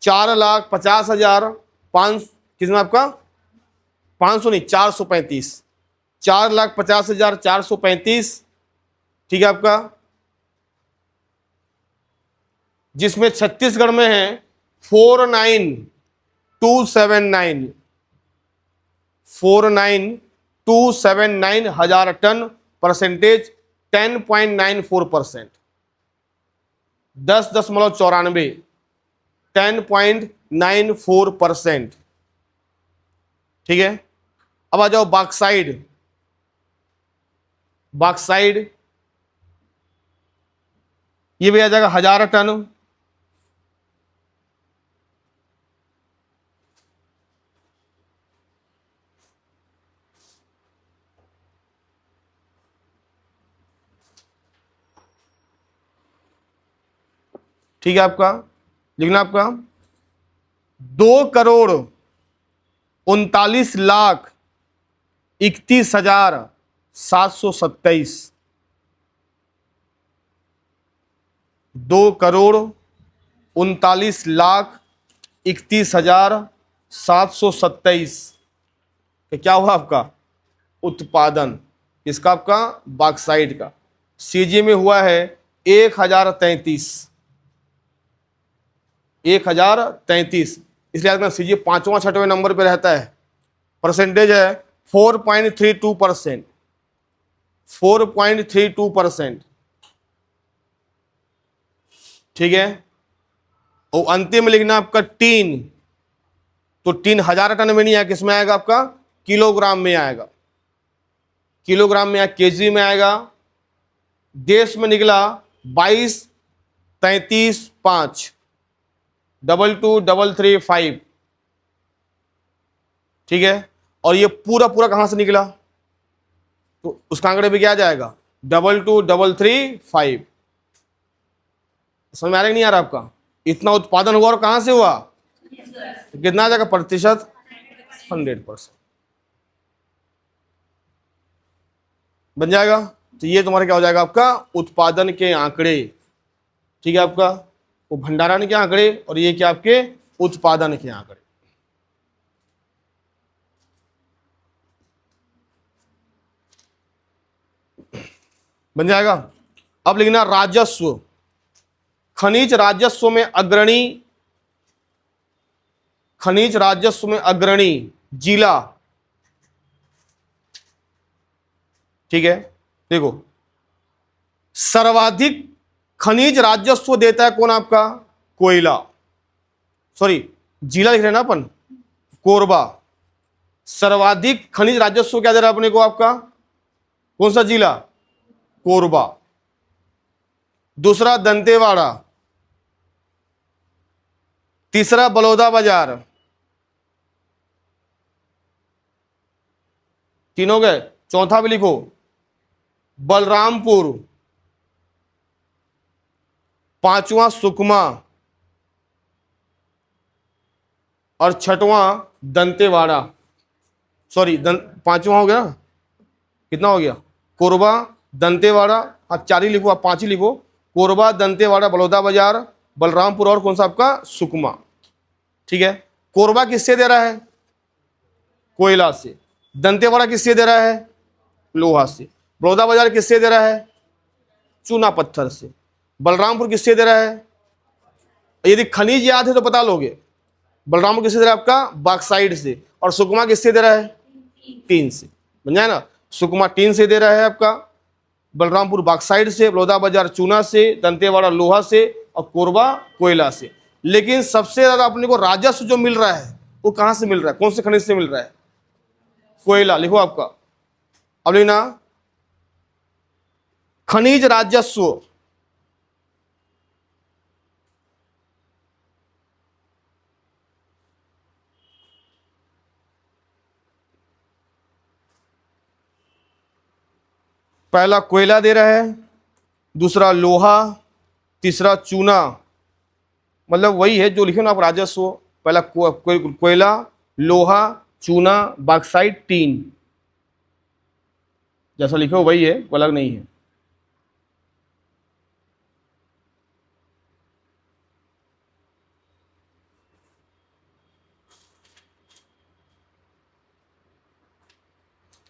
4,50,500 किसमें आपका 500 नहीं 435, 4,50,435। ठीक है आपका, जिसमें छत्तीसगढ़ में है 49,279, 49,279 हजार टन, परसेंटेज 10.94%, 10.94, 10.94%। ठीक है। अब आ जाओ बॉक्साइड, बॉक्साइड ये भी आ जाएगा 1000 टन। ठीक है आपका, लिखना आपका 2,39,31,727, 2,39,31,727। क्या हुआ आपका उत्पादन, इसका आपका बॉक्साइट का। सीजी में हुआ है 1,033, 1,033। इसलिए सीजी 5वां 6वें नंबर पे रहता है। परसेंटेज है 4.32%, 4.32%। ठीक है। और अंतिम में लिखना आपका टीन, तो टीन 1000 टन में नहीं आएगा, किसमें आएगा आपका किलोग्राम में आएगा, किलोग्राम में आएगा, केजी में आएगा। देश में निकला 22,33,5, 22,23,35। ठीक है। और ये पूरा पूरा कहां से निकला, तो उसका आंकड़े पे क्या जाएगा 22,23,35। समझ में आ रहा है नहीं आ रहा आपका, इतना उत्पादन हुआ और कहां से हुआ, कितना आ जाएगा प्रतिशत, 100% बन जाएगा। तो ये तुम्हारा क्या हो जाएगा आपका उत्पादन के आंकड़े। ठीक है, आपका वो भंडारण के आंकड़े और ये क्या आपके उत्पादन के आंकड़े। बन जाएगा। अब लिखना राजस्व, खनिज राजस्व में अग्रणी, खनिज राजस्व में अग्रणी जिला। ठीक है, देखो सर्वाधिक खनिज राजस्व देता है कौन आपका, कोयला, सॉरी जिला लिख रहे हैं ना अपन, कोरबा। सर्वाधिक खनिज राजस्व क्या दे रहा है अपने को आपका, कौन सा जिला, कोरबा। दूसरा दंतेवाड़ा, तीसरा बलौदाबाजार, तीन हो गए। चौथा भी लिखो बलरामपुर, पांचवा सुकमा और छठवां दंतेवाड़ा। सॉरी पांचवा हो गया, कितना हो गया, कोरबा दंतेवाड़ा, हाँ 4 ही लिखो, आप 5 ही लिखो, कोरबा दंतेवाड़ा बलौदाबाजार बलरामपुर और कौन सा आपका सुकमा। ठीक है। कोरबा किससे दे रहा है, कोयला से। दंतेवाड़ा किससे दे रहा है, लोहा से। बलौदाबाजार किससे दे रहा है, चूना पत्थर से। बलरामपुर किससे दे रहा है, यदि खनिज याद है तो पता लोगे, बलरामपुर किससे दे रहा है आपका बॉक्साइट से। और सुकमा किससे दे रहा है, टीन से। बन जाए ना, सुकमा टीन से दे रहा है आपका, बलरामपुर बॉक्साइट से, बलौदाबाजार चूना से, दंतेवाड़ा लोहा से और कोरबा कोयला से। लेकिन सबसे ज्यादा अपने को राजस्व जो मिल रहा है वो कहां से मिल रहा है, कौन से खनिज से मिल रहा है, कोयला। लिखो आपका, अब लिखना खनिज राजस्व, पहला कोयला दे रहा है, दूसरा लोहा, तीसरा चूना, मतलब वही है जो लिखे ना आप राजस्व, पहला कोयला, लोहा, चूना, बॉक्साइट, टीन, जैसा लिखे हो वही है, वो अलग नहीं है।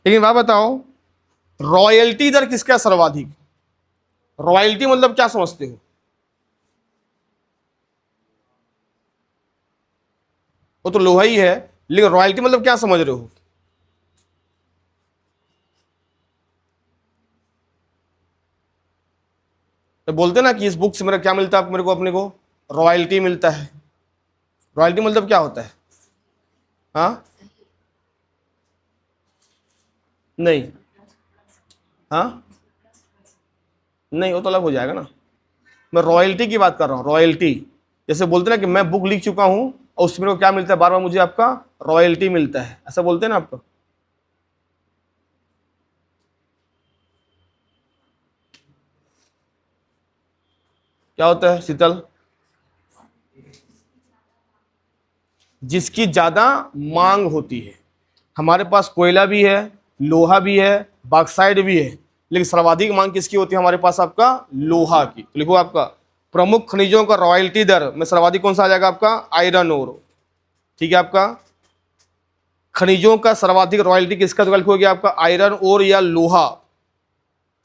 लेकिन बात बताओ, रॉयल्टी दर किसका सर्वाधिक, रॉयल्टी मतलब क्या समझते हो, वो तो लोहा ही है, लेकिन रॉयल्टी मतलब क्या समझ रहे हो, तो बोलते ना कि इस बुक से मेरा क्या मिलता है, मेरे को अपने को रॉयल्टी मिलता है। रॉयल्टी मतलब क्या होता है, हाँ नहीं, हाँ नहीं, वो तो अलग हो जाएगा ना। मैं रॉयल्टी की बात कर रहा हूँ, रॉयल्टी। जैसे बोलते ना कि मैं बुक लिख चुका हूं और उसमें मेरे को क्या मिलता है, बार बार मुझे आपका रॉयल्टी मिलता है, ऐसा बोलते हैं ना आपका। क्या होता है शीतल, जिसकी ज्यादा मांग होती है। हमारे पास कोयला भी है, लोहा भी है, बॉक्साइट भी है, लेकिन सर्वाधिक मांग किसकी होती है हमारे पास, आपका लोहा की। तो लिखो आपका प्रमुख खनिजों का रॉयल्टी दर में सर्वाधिक कौन सा आ जाएगा आपका? Iron ore. ठीक है, आपका खनिजों का सर्वाधिक रॉयल्टी किसका विकल्प हो गया आपका? आयरन ओर या लोहा।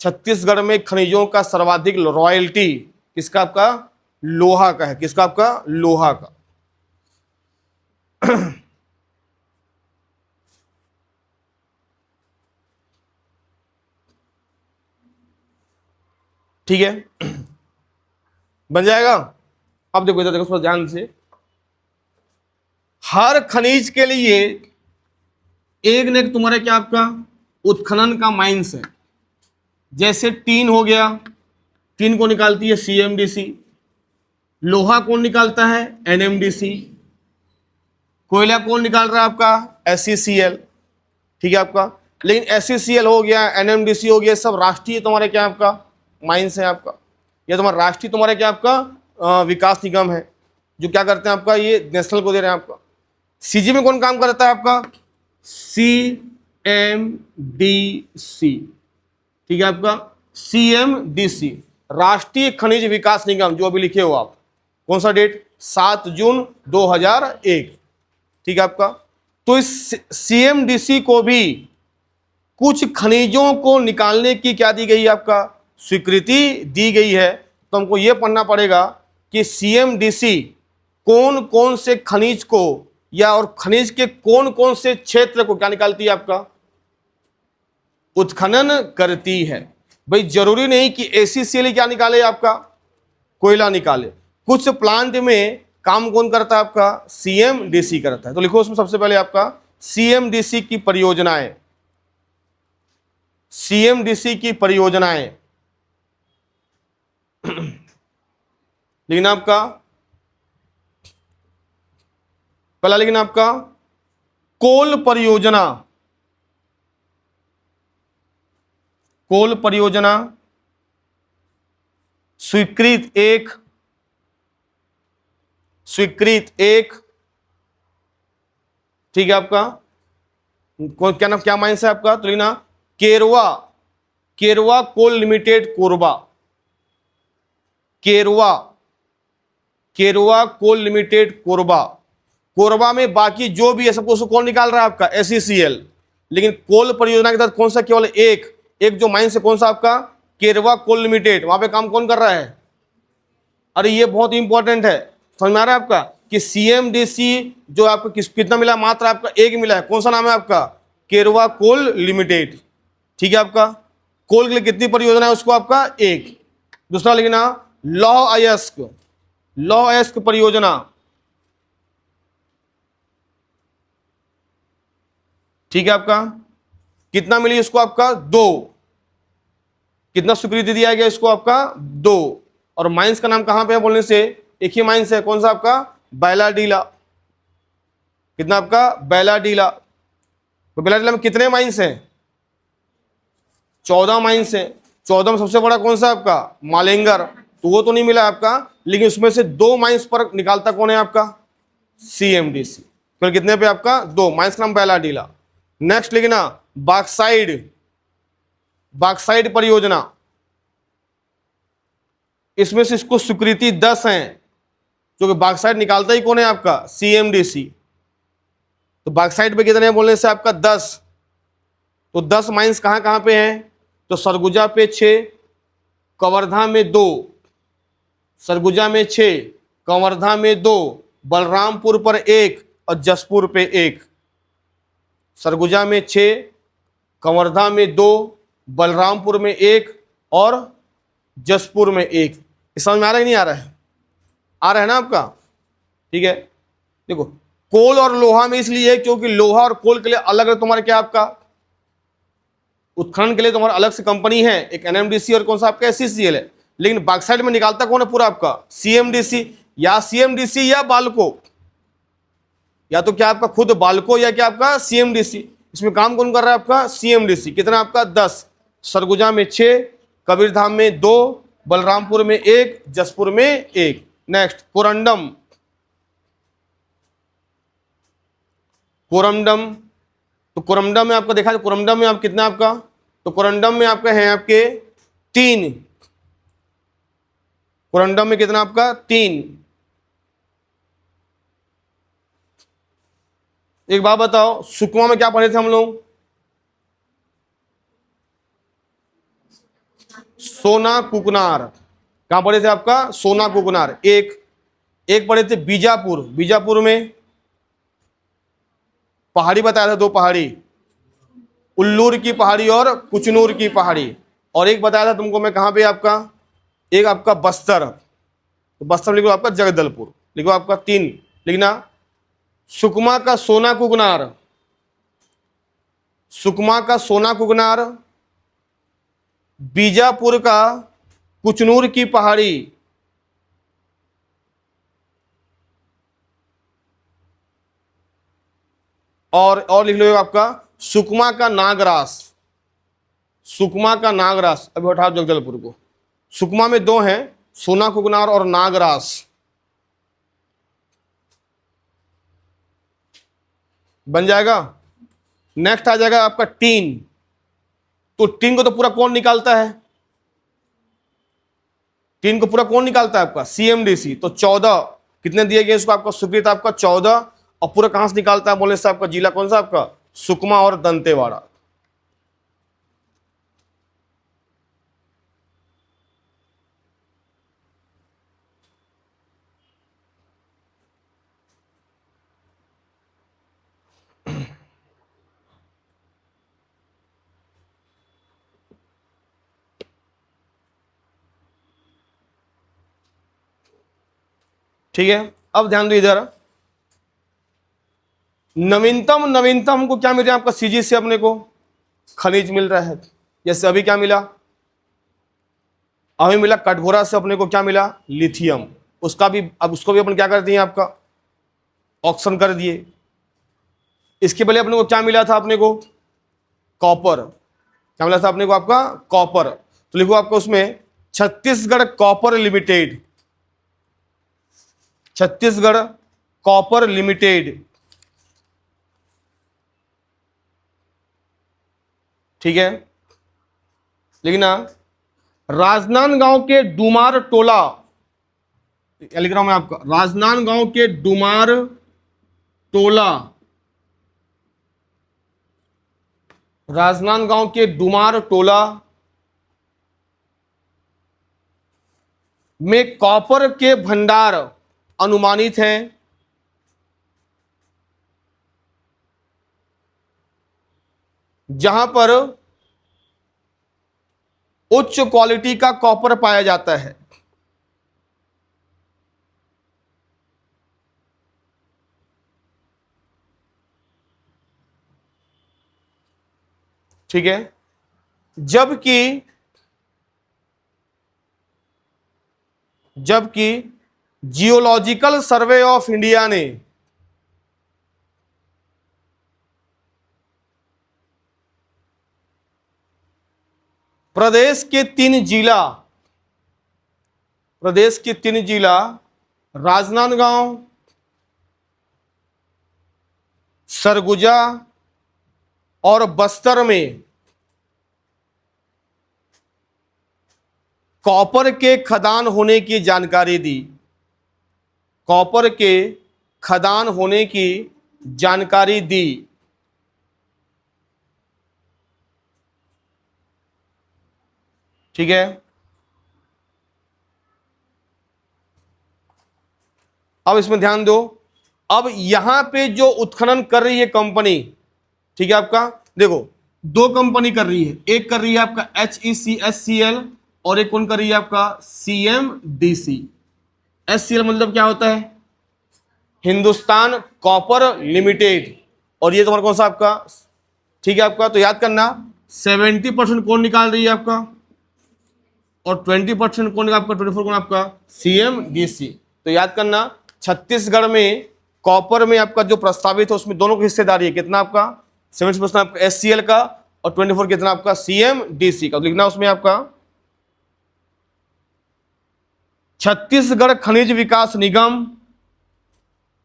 छत्तीसगढ़ में खनिजों का सर्वाधिक रॉयल्टी किसका? आपका लोहा का है। किसका? आपका लोहा का। ठीक है, बन जाएगा। अब देखो इधर देखो थोड़ा ध्यान से, हर खनिज के लिए एक न एक तुम्हारे क्या आपका उत्खनन का माइंस है। जैसे टीन हो गया, टीन को निकालती है सीएमडीसी। लोहा कौन निकालता है? एनएमडीसी। कोयला कौन निकाल रहा है आपका? एससीसीएल। ठीक है आपका, लेकिन एससीसीएल हो गया, एनएमडीसी हो गया, सब राष्ट्रीय तुम्हारे क्या आपका माइंस है आपका। ये तुम्हारा राष्ट्रीय तुम्हारे क्या आपका विकास निगम है, जो क्या करते हैं आपका, ये नेशनल को दे रहे हैं आपका। सीजी में कौन काम करता है आपका? सीएमडीसी। ठीक है आपका, सीएमडीसी राष्ट्रीय खनिज विकास निगम, जो अभी लिखे हो आप। कौन सा डेट? 7 जून 2001। ठीक है आपका, तो इस सीएमडीसी को भी कुछ खनिजों को निकालने की क्या दी गई है आपका? स्वीकृति दी गई है। तो हमको यह पढ़ना पड़ेगा कि सीएमडीसी कौन कौन से खनिज को या और खनिज के कौन कौन से क्षेत्र को क्या निकालती है आपका? उत्खनन करती है। भाई जरूरी नहीं कि एससीसीएल क्या निकाले आपका? कोयला निकाले। कुछ प्लांट में काम कौन करता है आपका? सीएमडीसी करता है। तो लिखो उसमें सबसे पहले आपका सीएमडीसी की परियोजनाएं। सीएमडीसी की परियोजनाएं लिखना आपका, पहला लिखना आपका कोल परियोजना। कोल परियोजना स्वीकृत एक ठीक है आपका, क्या नाम क्या माइंस है आपका? तो लिखना केरवा कोल लिमिटेड कोरबा। केरवा कोल लिमिटेड कोरबा। कोरबा में बाकी जो भी है सबको उसको कौन निकाल रहा है आपका? एससीसीएल। लेकिन कोल परियोजना के तहत कौन सा? केवल एक जो माइंस है, कौन सा आपका? केरवा कोल लिमिटेड। वहां पे काम कौन कर रहा है? अरे ये बहुत इंपॉर्टेंट है, समझ में आ रहा है आपका कि सीएमडीसी जो आपको कितना मिला? मात्र आपका एक मिला है। कौन सा नाम है आपका? केरवा कोल लिमिटेड। ठीक है आपका, कोल के लिए कितनी परियोजना है उसको? आपका एक। दूसरा लिखना लौह अयस्क परियोजना। ठीक है आपका, कितना मिली इसको? आपका 2। कितना स्वीकृति दिया गया इसको? आपका 2। और माइंस का नाम कहां पे है बोलने से? एक ही माइंस है। कौन सा आपका? बैलाडीला। कितना आपका? बैलाडीला। तो बैलाडीला में कितने माइंस हैं? 14 माइंस हैं। 14 में सबसे बड़ा कौन सा आपका? मालेंगर। तो वो तो नहीं मिला आपका, लेकिन उसमें से 2 माइंस पर निकालता कौन है आपका? सीएमडीसी। फिर कितने पे आपका? 2। माइंस का नाम बैलाडीला। नेक्स्ट लिखना बॉक्साइट परियोजना। इसमें से इसको स्वीकृति 10 है, क्योंकि बॉक्साइट निकालता ही कौन है आपका? सीएमडीसी। तो बॉक्साइट पे कितने बोलने से आपका? 10। तो 10 माइंस कहां कहां पे हैं? तो सरगुजा पे 6, कवर्धा में 2, सरगुजा में 6, कवर्धा में 2, बलरामपुर पर 1 और जसपुर पे 1। सरगुजा में 6, कवर्धा में 2, बलरामपुर में 1 और जसपुर में 1। समझ में आ रहा है नहीं आ रहा है? आ रहा है ना आपका? ठीक है, देखो कोल और लोहा में इसलिए क्योंकि लोहा और कोल के लिए अलग अलग तुम्हारे क्या आपका उत्खनन के लिए तुम्हारा अलग से कंपनी है, एक एनएमडीसी और कौन सा आपका? एससीसीएल है। लेकिन बॉक्साइट में निकालता कौन है पूरा आपका? सीएमडीसी। या बाल्को, या तो क्या आपका खुद बाल्को या क्या आपका सीएमडीसी। इसमें काम कौन कर रहा है आपका? सीएमडीसी। कितना आपका? 10। सरगुजा में 6, कबीरधाम में 2, बलरामपुर में 1, जसपुर में 1। नेक्स्ट कोरमडम। तो कोरमडम में आपका देखा, कोरमडम में आप कितना आपका? तो कोरमडम में आपका है आपके 3। कोरंडम में कितना आपका 3। एक बात बताओ, सुकमा में क्या पढ़े थे हम लोग? सोना कुकनार। कहां पढ़े थे आपका? सोना कुकनार। एक पढ़े थे बीजापुर। बीजापुर में पहाड़ी बताया था, 2 पहाड़ी, उल्लूर की पहाड़ी और कुचनूर की पहाड़ी। और एक बताया था तुमको मैं कहां पे आपका, एक आपका बस्तर। तो बस्तर लिखो आपका जगदलपुर, लिखो आपका 3 लिखना। सुकमा का सोना कुकनार, सुकमा का सोना कुकनार, बीजापुर का कुचनूर की पहाड़ी, और लिख लो आपका सुकमा का नागरास। सुकमा का नागरास। अभी उठाओ जगदलपुर को। सुकमा में 2 हैं, सोना कुकनार और नागरास। बन जाएगा। नेक्स्ट आ जाएगा आपका टीन। तो टीन को तो पूरा कौन निकालता है? टीन को पूरा कौन निकालता है आपका? सीएमडीसी। तो 14 कितने दिए गए इसको आपका स्वीकृत आपका 14। और पूरा कहां से निकालता है बोलने से आपका जिला कौन सा आपका? सुकमा और दंतेवाड़ा। ठीक है, अब ध्यान दो इधर। नवीनतम नवीनतम हमको क्या मिल रहा है आपका? सीजी से अपने को खनिज मिल रहा है। जैसे अभी क्या मिला? अभी मिला कटघोरा से अपने को क्या मिला? लिथियम। उसका भी अब उसको भी अपन क्या कर दिए आपका? ऑक्शन कर दिए। इसके पहले अपने को क्या मिला था? अपने को कॉपर। क्या मिला था अपने को आपका? कॉपर। तो लिखो आपको उसमें Chhattisgarh copper limited. Chhattisgarh copper limited. ठीक है, लेकिन राजनांदगांव के डुमार टोला, लिख रहा हूं मैं आपका, राजनांदगांव के डुमार टोला, राजनांदगांव के डुमार टोला में कॉपर के भंडार अनुमानित हैं। जहां पर उच्च क्वालिटी का कॉपर पाया जाता है। ठीक है, जबकि जबकि जियोलॉजिकल सर्वे ऑफ इंडिया ने प्रदेश के 3 जिला, प्रदेश के 3 जिला राजनांदगांव, सरगुजा और बस्तर में कॉपर के खदान होने की जानकारी दी। कॉपर के खदान होने की जानकारी दी। ठीक है, अब इसमें ध्यान दो। अब यहां पे जो उत्खनन कर रही है कंपनी, ठीक है आपका, देखो 2 कंपनी कर रही है। एक कर रही है आपका HECSCL और एक कौन कर रही है आपका? CMDC। SCL मतलब क्या होता है? Hindustan copper limited. और ये तुम्हारा कौन सा आपका? ठीक है आपका, तो याद करना 70% कौन निकाल रही है आपका, और 20% कौन आपका? 24 कौन आपका? CMDC। तो याद करना छत्तीसगढ़ में कॉपर में आपका जो प्रस्तावित है उसमें दोनों की हिस्सेदारी है। कितना आपका? 70% आपका SCL का और 24 कितना आपका? CMDC का। तो लिखना उसमें आपका छत्तीसगढ़ खनिज विकास निगम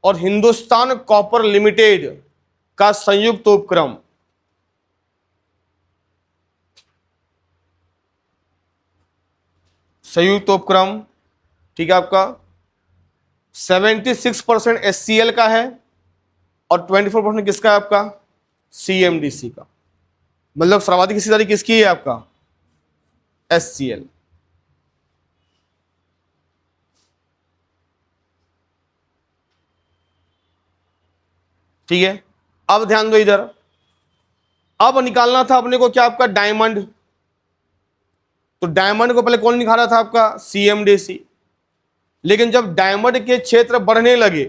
और हिंदुस्तान कॉपर लिमिटेड का संयुक्त उपक्रम। संयुक्त उपक्रम ठीक है आपका 76% HCL का है और 24% किसका है आपका CMDC का, मतलब सर्वाधिक हिस्सेदारी किसकी है आपका HCL। ठीक है, अब ध्यान दो इधर, अब निकालना था अपने को क्या आपका डायमंड, तो डायमंड को पहले कौन निकाला था आपका CMDC, लेकिन जब डायमंड के क्षेत्र बढ़ने लगे,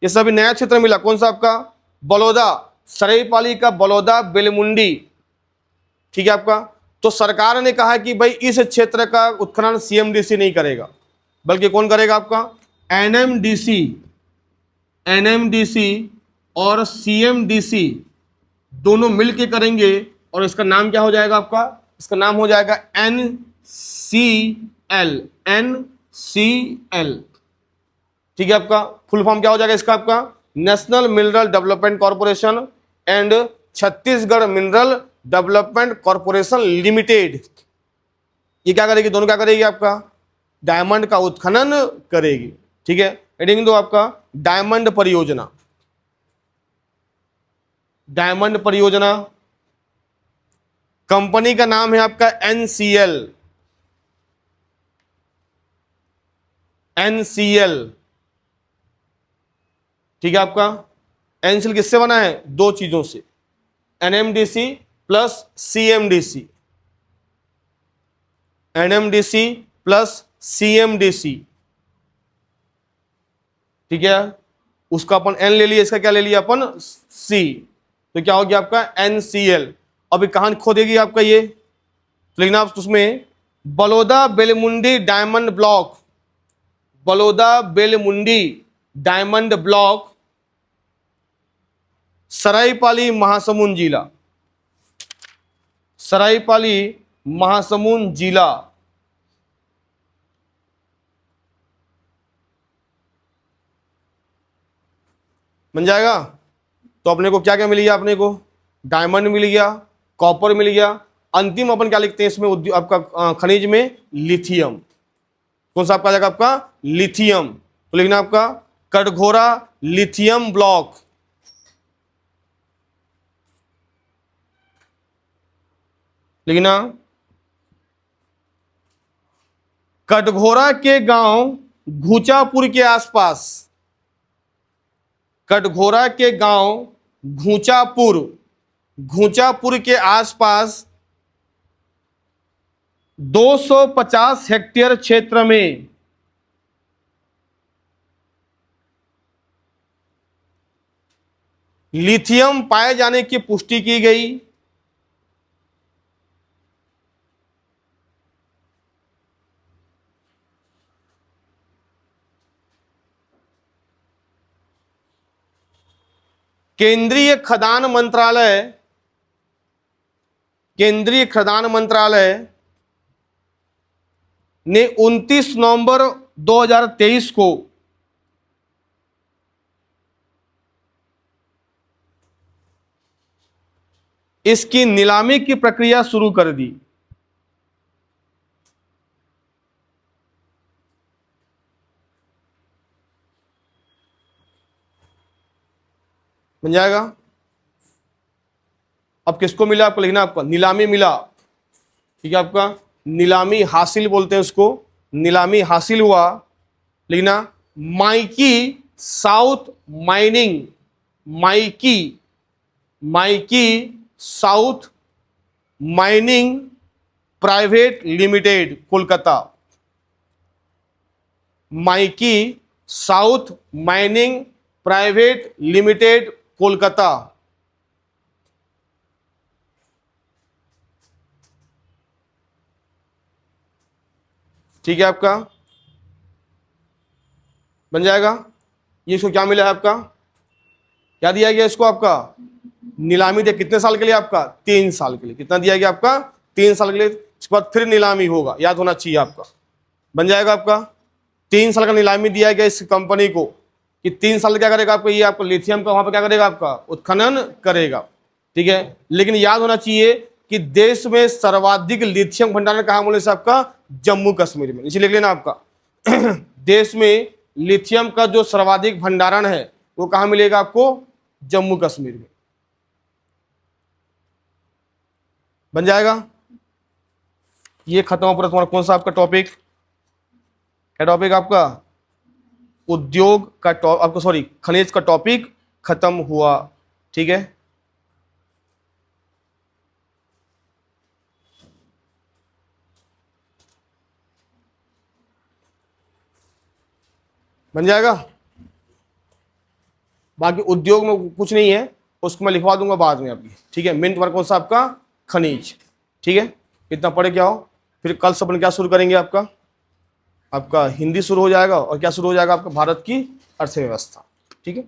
ये सभी नया क्षेत्र मिला, कौन सा आपका बलौदा, सरायपाली का बलौदा बेलमुंडी, ठीक है आपका। तो सरकार ने कहा कि भाई इस क्षेत्र का उत्खनन CMDC नहीं करेगा, बल्कि कौन करेगा आपका NMDC और CMDC दोनों मिलके करेंगे, और इसका नाम क्या हो जाएगा आपका, इसका नाम हो जाएगा NCL। ठीक है आपका, फुल फॉर्म क्या हो जाएगा इसका आपका national mineral development corporation and Chhattisgarh mineral development corporation limited. ये क्या करेगी, दोनों क्या करेगी आपका डायमंड का उत्खनन करेगी। ठीक है, हेडिंग दो आपका डायमंड परियोजना। डायमंड परियोजना कंपनी का नाम है आपका NCL। ठीक है आपका NCL किससे बना है, दो चीजों से, NMDC plus CMDC, NMDC plus CMDC। ठीक है, उसका अपन N ले लिया, इसका क्या ले लिया अपन C, तो क्या हो गया आपका NCL। अभी कहां खोदेगी आपका ये, तो लिखना आप उसमें Baloda Belmundi diamond block, Baloda Belmundi diamond block, Saraipali Mahasamund जिला, सरायपाली महासमुंद जिला। बन जाएगा। तो अपने को क्या क्या मिल गया, अपने को डायमंड मिल गया, कॉपर मिल गया, अंतिम अपन क्या लिखते हैं इसमें आपका खनिज में लिथियम। कौन सा आपका जाएगा आपका लिथियम, तो लिखना आपका कटघोरा लिथियम ब्लॉक। लिखना कटघोरा के गांव घूचापुर के आसपास, कटघोरा के गांव घूचापुर के आसपास 250 हेक्टेयर क्षेत्र में लिथियम पाए जाने की पुष्टि की गई। केंद्रीय खदान मंत्रालय ने 29 नवंबर 2023 को इसकी नीलामी की प्रक्रिया शुरू कर दी। बन जाएगा। अब किसको मिला, आपको लिखना आपका नीलामी मिला। ठीक है, आपका नीलामी हासिल बोलते हैं उसको, नीलामी हासिल हुआ। लिखना Mikey south mining, Mikey south mining private limited Kolkata, Mikey south mining private limited Kolkata. ठीक है आपका, बन जाएगा। ये इसको क्या मिला है आपका, क्या दिया गया इसको आपका नीलामी दे, कितने साल के लिए आपका 3 साल के लिए। कितना दिया गया आपका 3 साल के लिए, इसके बाद फिर नीलामी होगा, याद होना चाहिए आपका। बन जाएगा आपका 3 साल का नीलामी दिया गया इस कंपनी को कि 3 साल क्या करेगा आपको, ये आपको लिथियम का वहां पर क्या करेगा आपका उत्खनन करेगा। ठीक है, लेकिन याद होना चाहिए कि देश में सर्वाधिक लिथियम भंडारण कहां बोलने से आपका जम्मू कश्मीर में, नीचे लिख लेना आपका देश में लिथियम का जो सर्वाधिक भंडारण है वो कहाँ मिलेगा आपको? जम्मू कश्मीर में। बन जाएगा। ये खत्म हो पूरा तुम्हारा कौन सा आपका टॉपिक? क्या टॉपिक आपका? उद्योग का आपको सॉरी खनिज का टॉपिक खत्म हुआ। ठीक है, बन जाएगा। बाकी उद्योग में कुछ नहीं है, उसको मैं लिखवा दूंगा बाद में आपकी। ठीक है, मेन तुम्हारा कौन सा आपका? खनिज। ठीक है, इतना पढ़े क्या हो। फिर कल से अपन क्या शुरू करेंगे? आपका हिंदी शुरू हो जाएगा और क्या शुरू हो जाएगा? आपका भारत की अर्थव्यवस्था। ठीक है।